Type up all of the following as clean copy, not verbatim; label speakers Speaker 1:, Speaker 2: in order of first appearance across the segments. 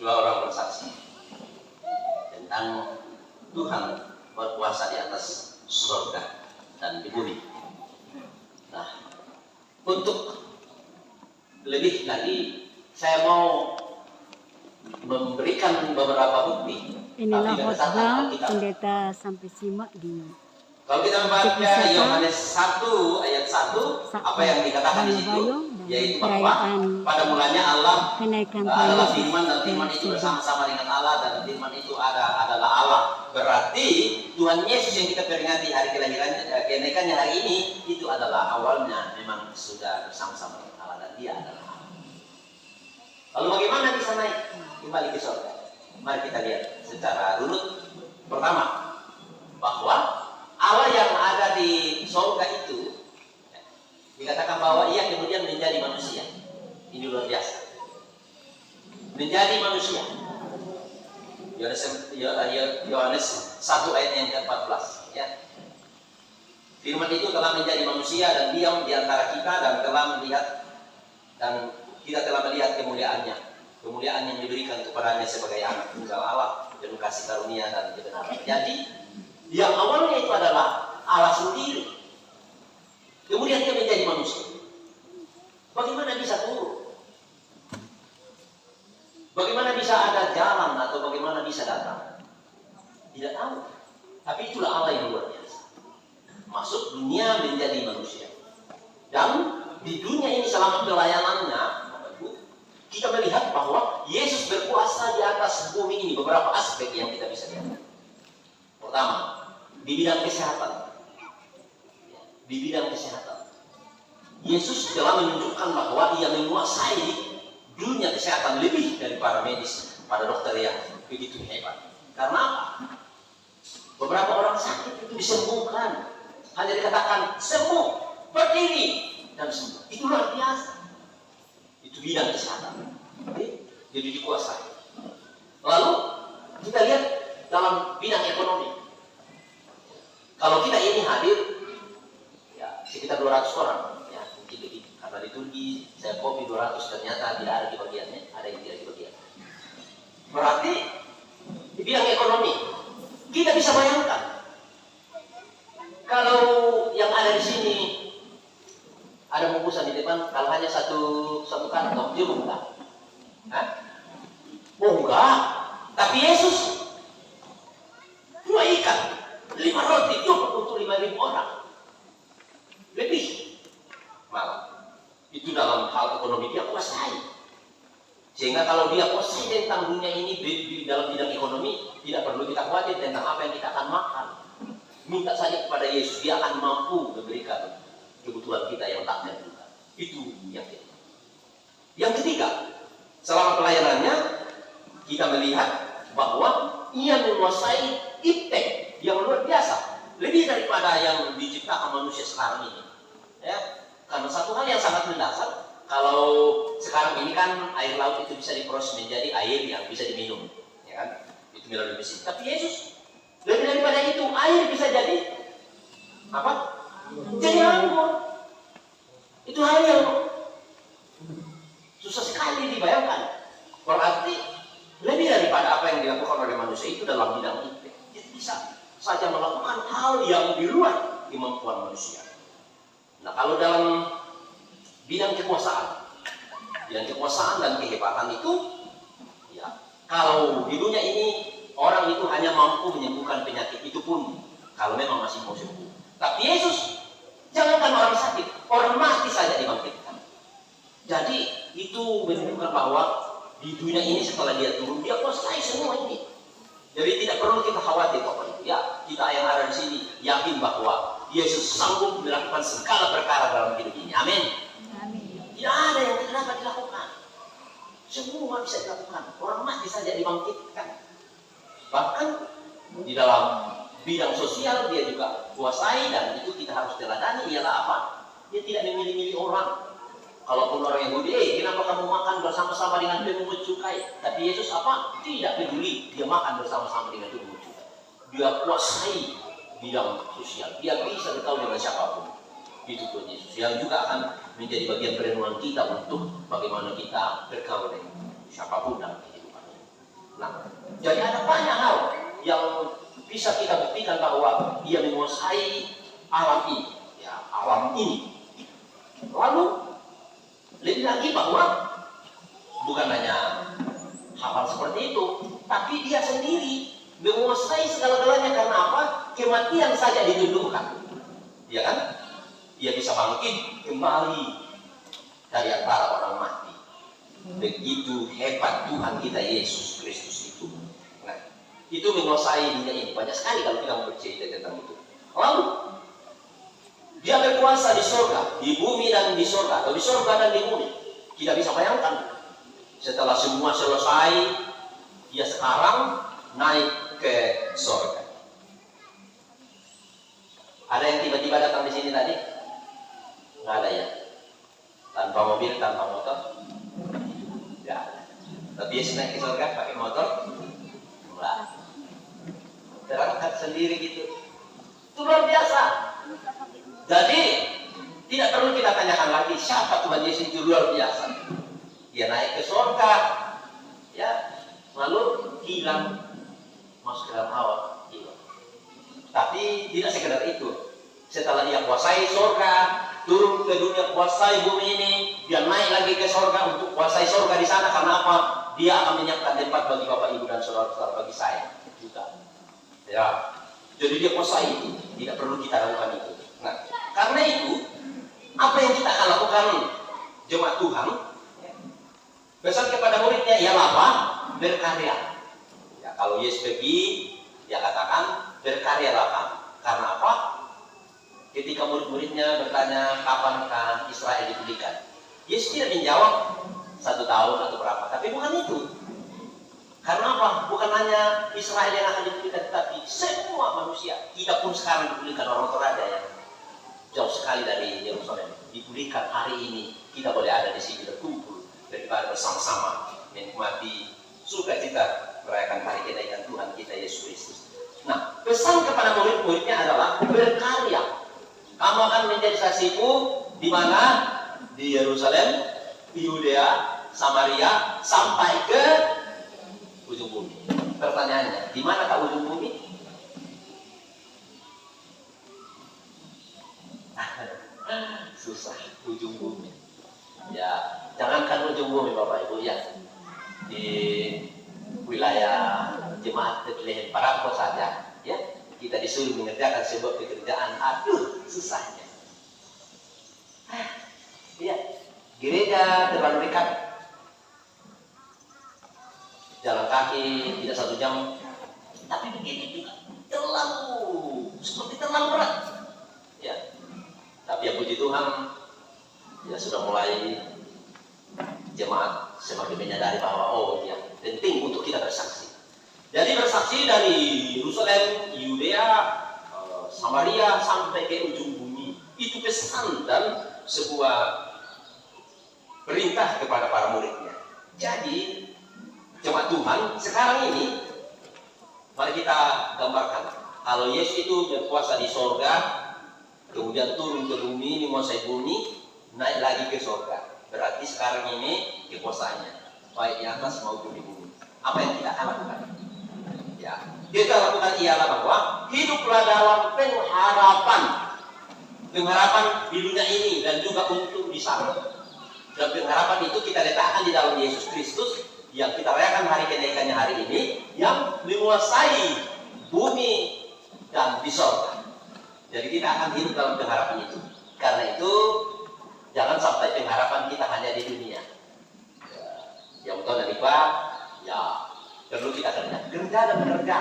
Speaker 1: dua orang bersaksi tentang Tuhan berkuasa di atas surga dan di bumi. Nah, untuk lebih lagi saya mau memberikan beberapa bukti.
Speaker 2: Inilah khotbah pendeta sampai simak di.
Speaker 1: Kalau kita membaca Yohanes 1 ayat 1, apa yang dikatakan di situ, yaitu bahwa pada mulanya Allah adalah firman dan firman itu bersama-sama dengan Allah dan firman itu adalah Allah. Berarti Tuhan Yesus yang kita peringati hari kelahirannya, kenaikannya hari ini, itu adalah awalnya memang sudah bersama-sama dengan Allah dan Dia adalah Allah. Lalu bagaimana bisa naik kembali ke surga? Mari kita lihat secara runut. Pertama, bahwa Allah yang ada di surga itu dikatakan bahwa Ia kemudian menjadi manusia. Ini luar biasa. Menjadi manusia. Yohanes 1 ayat yang ke-14. Ya. Firman itu telah menjadi manusia dan diam di antara kita dan telah melihat dan kita telah melihat kemuliaannya. Kemuliaan yang diberikan kepadanya sebagai anak tunggal Allah, penuh kasih karunia dan kebenaran. Jadi yang awalnya itu adalah Allah sendiri. Kemudian Dia menjadi manusia. Bagaimana bisa turun? Bagaimana bisa ada jalan atau bagaimana bisa datang? Tidak tahu. Tapi itulah Allah yang luar biasa. Masuk dunia menjadi manusia. Dan di dunia ini selama pelayanannya, kita melihat bahwa Yesus berkuasa di atas bumi ini. Beberapa aspek yang kita bisa lihat. Pertama, di bidang kesehatan. Di bidang kesehatan, Yesus telah menunjukkan bahwa Ia menguasai dunia kesehatan lebih dari para medis, para dokter yang begitu hebat. Karena apa? Beberapa orang sakit itu disembuhkan. Hanya dikatakan sembuh, berdiri dan sembuh. Itu luar biasa. Itu bidang kesehatan. Jadi dikuasai. Lalu kita lihat dalam bidang ekonomi. Kalau kita ini hadir, ya sekitar 200 orang, ya mungkin lebih. Karena di Turki saya kopi 200 ternyata tidak ada di bagiannya, ada yang tidak di bagian. Berarti di bidang ekonomi kita bisa bayangkan kalau yang ada di sini ada bungkusan di depan, kalau hanya satu kantong, cukup enggak? Hah? Oh enggak. Tapi Yesus 2 ikan, 5 roti cukup untuk 5.000 orang. Lebih malah. Itu dalam hal ekonomi Dia kuasai. Sehingga kalau Dia kuasai tentang dunia ini dalam bidang ekonomi, tidak perlu kita khawatir tentang apa yang kita akan makan. Minta saja kepada Yesus, Dia akan mampu memberikan kebutuhan kita yang tak terduga. Itu yang ketiga. Yang ketiga, selama pelayanannya kita melihat bahwa Ia menguasai iptek yang luar biasa, lebih daripada yang diciptakan manusia sekarang ini. Ya, karena satu hal yang sangat mendasar, kalau sekarang ini kan air laut itu bisa diproses menjadi air yang bisa diminum, ya kan? Itu melalui mesin. Tapi Yesus lebih daripada itu, air bisa jadi apa? Jadi anggur. Itu hal yang susah sekali dibayangkan. Berarti lebih daripada apa yang dilakukan oleh manusia itu dalam bidang itu. Dia bisa saja melakukan hal yang di luar kemampuan manusia. Nah, kalau dalam bidang kekuasaan dan kehebatan itu, ya, kalau di dunia ini orang itu hanya mampu menyembuhkan penyakit itu pun kalau memang masih mau sembuh. Tapi Yesus, jangankan orang sakit, orang mati saja dibangkitkan. Jadi itu menunjukkan bahwa di dunia ini setelah Dia turun, Dia kuasai semua ini. Jadi tidak perlu kita khawatir Bapak Ibu. Ya, kita yang ada di sini yakin bahwa Yesus sanggup melakukan segala perkara dalam hidup ini. Amin. Tidak ada yang tidak dapat dilakukan. Semua bisa dilakukan. Orang mati saja dibangkitkan. Bahkan di dalam bidang sosial Dia juga kuasai, dan itu kita harus teladani. Ialah apa? Dia tidak memilih-milih orang. Kalaupun orang Yahudi, kenapa kamu makan bersama-sama dengan pemungut cukai? Tapi Yesus apa? Tidak peduli. Dia makan bersama-sama dengan pemungut cukai. Dia kuasai bidang sosial. Dia bisa bergaul dengan siapapun. Itu Tuhan Yesus. Yang juga akan menjadi bagian perenungan kita untuk bagaimana kita bergaul dengan siapapun dalam kehidupan. Nah, jadi ada banyak hal yang bisa kita buktikan bahwa dia menguasai alam ini, ya, alam ini. Lalu lebih lagi bahwa bukan hanya hal-hal seperti itu, tapi dia sendiri menguasai segala-galanya. Karena apa? Kematian saja ditundukkan, ya kan? Dia bisa bangkit kembali dari antara orang mati. Begitu hebat Tuhan kita Yesus Kristus itu. Nah, itu menguasai dunia ini. Banyak sekali kalau kita mau bercerita tentang itu. Lalu dia berkuasa di surga, di bumi dan di surga, atau di surga dan di bumi. Kita bisa bayangkan, setelah semua selesai, dia sekarang naik ke surga. Ada yang tiba-tiba datang di sini tadi? Nggak ada ya? Tanpa mobil, tanpa motor? Ya. Tapi Yesus naik ke surga pakai motor? Enggak. Terangkat sendiri gitu. Itu luar biasa. Jadi tidak perlu kita tanyakan lagi siapa Tuhan Yesus itu, luar biasa. Dia naik ke surga, ya, lalu hilang, masuk ke dalam awan, hilang. Tapi tidak sekedar itu. Setelah dia kuasai surga, turun ke dunia, kuasai bumi ini, dia naik lagi ke surga untuk kuasai surga di sana. Karena apa? Dia akan menyiapkan tempat bagi Bapak Ibu dan saudara-saudara, bagi saya juga. Ya, jadi dia kuasai itu, tidak perlu kita lakukan itu. Nah, karena itu, apa yang kita akan lakukan jemaat Tuhan? Pesan kepada muridnya ialah apa? Berkarya. Ya, kalau Yesus pergi, dia katakan berkaryalah kamu. Karena apa? Ketika murid-muridnya bertanya kapankah Israel dipulihkan, Yesus tidak menjawab 1 tahun atau berapa. Tapi bukan itu. Karena apa? Bukan hanya Israel yang akan dipulihkan, tapi semua manusia. Kita pun sekarang dipulihkan. Orang Toraja yang jauh sekali dari Yerusalem dipulihkan hari ini. Kita boleh ada di sini berkumpul, daripada bersama-sama menikmati sukacita merayakan hari kenaikan Tuhan kita Yesus Kristus. Nah, pesan kepada murid-muridnya adalah berkarya. Kamu akan menjadi saksiku di mana? Di Yerusalem, di Yudea, Samaria, sampai ke ujung bumi. Pertanyaannya, di mana tak ujung bumi? Susah, ujung bumi. Ya, jangankan ujung bumi Bapak Ibu ya. Di wilayah jemaat Bethlehem Parangko saja, ya, kita disuruh mengerjakan sebuah pekerjaan, aduh susahnya. Ya, gereja terlalu dekat, jalan kaki tidak 1 jam, tapi begini seperti terlalu berat. Ya, tapi ya puji Tuhan, ya sudah mulai jemaat semakin menyadari bahwa oh ya penting untuk kita bersaksi. Jadi bersaksi dari Yerusalem, Yudea, Samaria sampai ke ujung bumi. Itu pesan dan sebuah perintah kepada para muridnya. Jadi jemaat Tuhan sekarang ini, mari kita gambarkan. Kalau Yesus itu berkuasa di sorga, kemudian turun ke bumi, menguasai bumi, naik lagi ke sorga. Berarti sekarang ini kekuasaannya, baik di atas maupun di bumi. Apa yang kita akan lakukan? Ya, kita lakukan ialah bahwa hiduplah dalam pengharapan di dunia ini dan juga untuk di sana. Dan pengharapan itu kita letakkan di dalam Yesus Kristus yang kita rayakan hari kenaikannya hari ini, yang menguasai bumi dan di surga. Jadi kita akan hidup dalam pengharapan itu. Karena itu jangan sampai pengharapan kita hanya di dunia. Yang betul dari Pak, ya perlu kita kerja dan bekerja.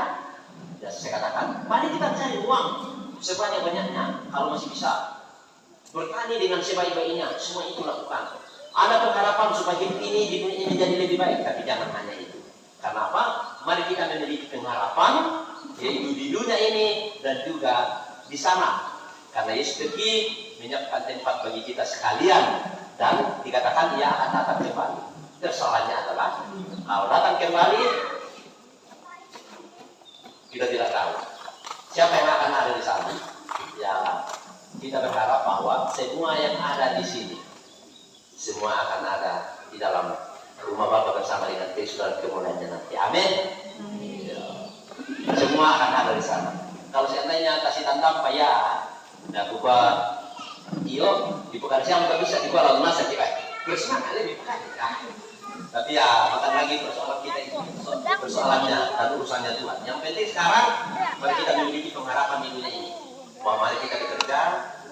Speaker 1: Ya saya katakan, mari kita cari uang sebanyak-banyaknya. Kalau masih bisa bertani dengan sebaik-baiknya, semua itu lakukan. Ada pengharapan supaya hidup ini di dunia ini menjadi lebih baik, tapi jangan hanya itu. Karena apa? Mari kita memiliki pengharapan, yaitu di dunia ini dan juga di sana. Karena Yesus pergi menyiapkan tempat bagi kita sekalian, dan dikatakan Ia akan datang kembali. Kesalahannya adalah kalau datang kembali kita tidak tahu siapa yang akan ada di sana. Ya, kita berharap bahwa semua yang ada di sini semua akan ada di dalam rumah Bapa bersama dengan Kristus dalam kemuliaannya nanti. Amin. Ya. Semua akan ada di sana. Kalau seandainya kasih tanda apa ya, nah buka iyo, dibuka siang nggak bisa dibuka lalu masa kita. Bersama kali dibuka. Tapi ya, makan lagi persoalan kita itu, persoalannya dan urusannya Tuhan. Yang penting sekarang, mari kita memiliki pengharapan di dunia ini. Bahwa mari kita bekerja,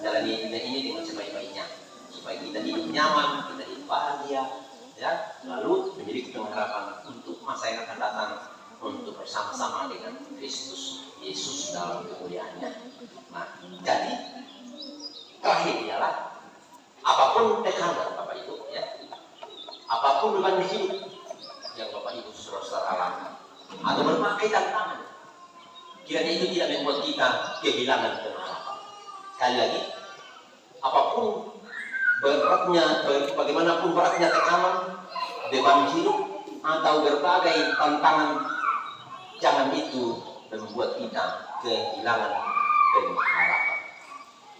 Speaker 1: jalani dunia ini dengan sebaik-baiknya. Supaya kita hidup nyaman, kita hidup bahagia, ya. Lalu memiliki pengharapan untuk masa yang akan datang, untuk bersama-sama dengan Kristus Yesus dalam kemuliaannya. Nah, jadi terakhir ialah apapun tekanan Bapak Ibu, ya. Apapun beban hidup yang Bapak Ibu saudara alami atau berbagai tantangan, kiranya itu tidak membuat kita kehilangan pengharapan. Sekali lagi, apapun beratnya, bagaimanapun beratnya tekanan, beban hidup atau berbagai tantangan, jangan itu membuat kita kehilangan pengharapan.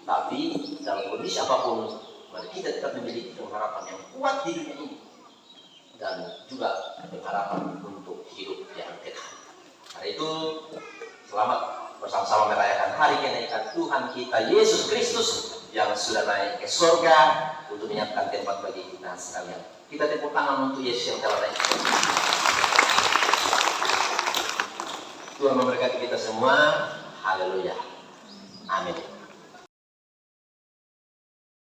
Speaker 1: Tapi dalam kondisi apapun, mari kita tetap memiliki pengharapan yang kuat di dunia ini. Dan juga pengharapan untuk hidup yang kekal. Karena itu, selamat bersama-sama merayakan hari kenaikan Tuhan kita Yesus Kristus yang sudah naik ke surga untuk menyiapkan tempat bagi kita sekalian. Kita tepuk tangan untuk Yesus yang telah naik. Tuhan memberkati kita semua. Haleluya. Amin.